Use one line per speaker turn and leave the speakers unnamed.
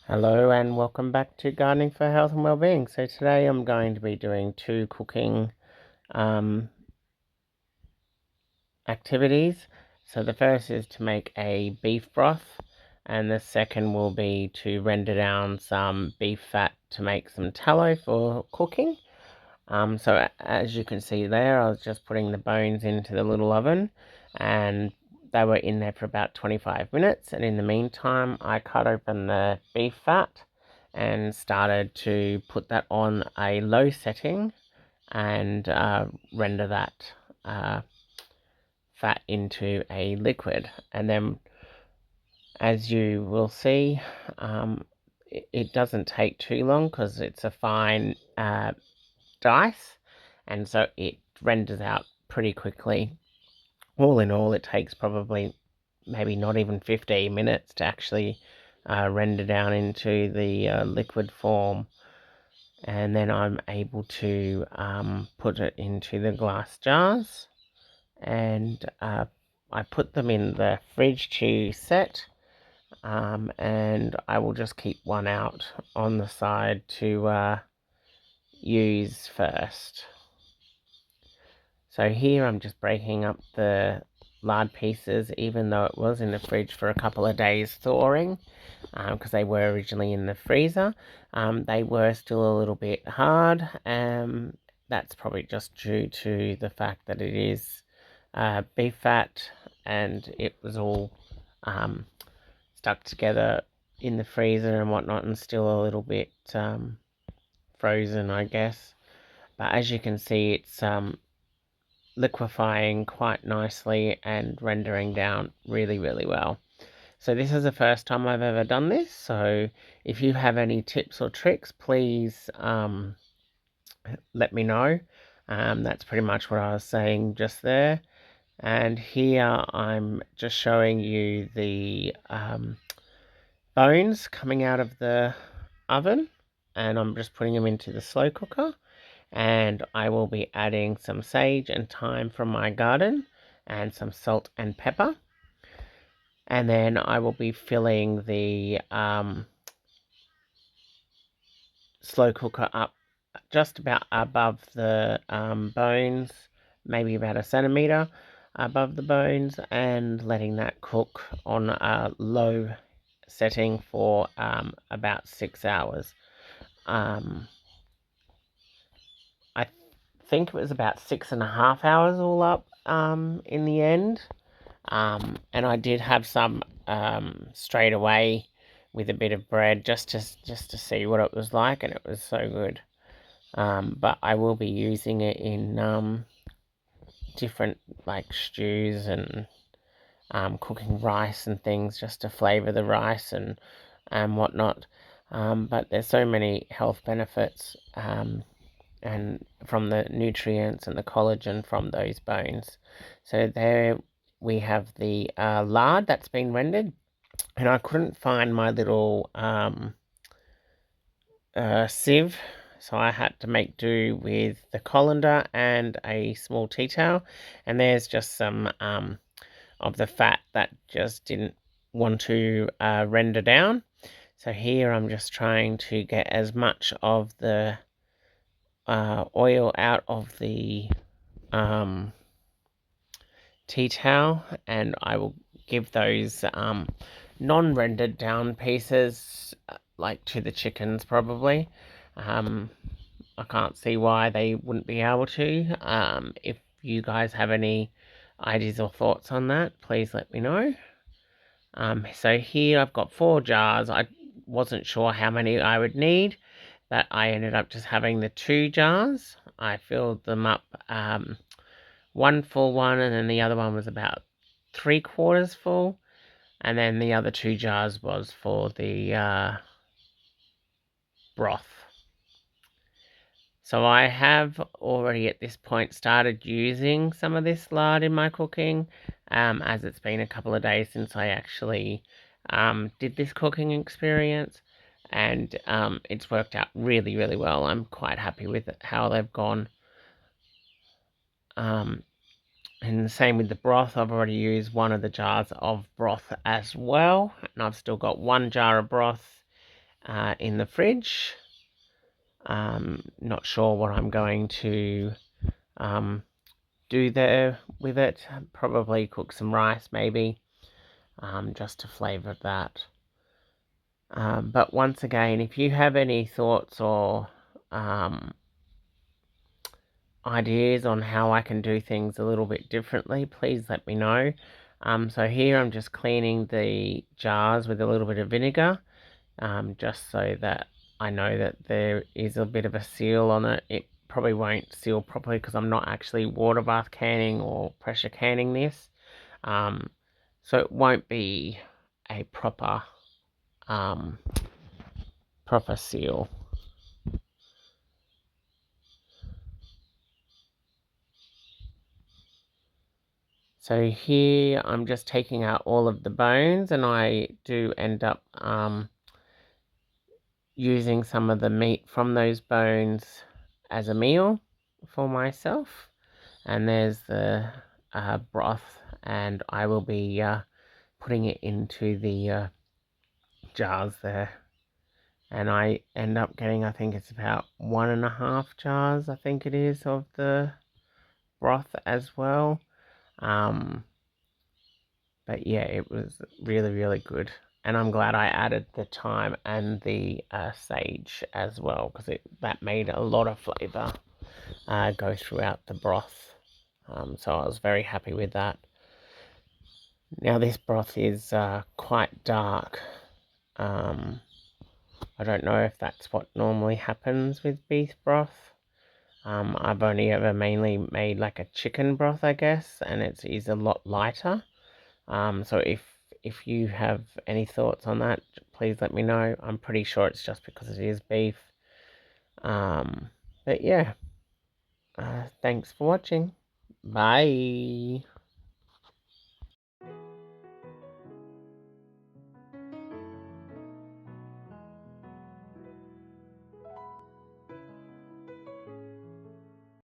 Hello and welcome back to Gardening for Health and Wellbeing. So today I'm going to be doing two cooking activities. So the first is to make a beef broth, and the second will be to render down some beef fat to make some tallow for cooking. So as you can see there, I was just putting the bones into the little oven, and they were in there for about 25 minutes. And in the meantime, I cut open the beef fat and started to put that on a low setting and render that fat into a liquid. And then, as you will see, it doesn't take too long because it's a fine dice, and so it renders out pretty quickly. All in all, it takes probably maybe not even 15 minutes to actually render down into the liquid form, and then I'm able to put it into the glass jars, and I put them in the fridge to set, and I will just keep one out on the side to use first. So here I'm just breaking up the lard pieces, even though it was in the fridge for a couple of days thawing, because they were originally in the freezer. They were still a little bit hard. That's probably just due to the fact that it is beef fat, and it was all stuck together in the freezer and whatnot, and still a little bit frozen, I guess. But as you can see, it's liquefying quite nicely and rendering down really, really well. So this is the first time I've ever done this, so if you have any tips or tricks, please let me know. That's pretty much what I was saying just there. And here I'm just showing you the bones coming out of the oven, and I'm just putting them into the slow cooker. And I will be adding some sage and thyme from my garden and some salt and pepper. And then I will be filling the slow cooker up just about above the bones, maybe about a centimetre above the bones, and letting that cook on a low setting for about 6 hours. I think it was about 6.5 hours all up in the end. And I did have some straight away with a bit of bread just to see what it was like, and it was so good. But I will be using it in different like stews and cooking rice and things just to flavour the rice and whatnot. But there's so many health benefits and from the nutrients and the collagen from those bones. So there we have the lard that's been rendered, and I couldn't find my little sieve, so I had to make do with the colander and a small tea towel, and there's just some of the fat that just didn't want to render down. So here I'm just trying to get as much of the oil out of the tea towel, and I will give those non-rendered down pieces like to the chickens probably. I can't see why they wouldn't be able to. If you guys have any ideas or thoughts on that, please let me know. So here I've got 4 jars. I wasn't sure how many I would need, but I ended up just having the 2 jars. I filled them up, one full one, and then the other one was about 3/4 full, and then the other 2 jars was for the broth. So I have already at this point started using some of this lard in my cooking, as it's been a couple of days since I actually did this cooking experience, and it's worked out really, really well. I'm quite happy with how they've gone. And the same with the broth. I've already used one of the jars of broth as well, and I've still got 1 jar of broth in the fridge. Not sure what I'm going to do there with it. Probably cook some rice maybe, just to flavour that. But once again, if you have any thoughts or ideas on how I can do things a little bit differently, please let me know. So here I'm just cleaning the jars with a little bit of vinegar, just so that I know that there is a bit of a seal on it. It probably won't seal properly because I'm not actually water bath canning or pressure canning this. So it won't be a proper seal. So here I'm just taking out all of the bones, and I do end up using some of the meat from those bones as a meal for myself. And there's the broth, and I will be putting it into the jars there. And I end up getting, I think it's about 1.5 jars, I think it is, of the broth as well. But yeah, it was really, really good. And I'm glad I added the thyme and the sage as well, because that made a lot of flavour go throughout the broth. So I was very happy with that. Now this broth is quite dark. I don't know if that's what normally happens with beef broth. I've only ever mainly made like a chicken broth, I guess, and it is a lot lighter. So if you have any thoughts on that, please let me know. I'm pretty sure it's just because it is beef. But yeah, thanks for watching. Bye.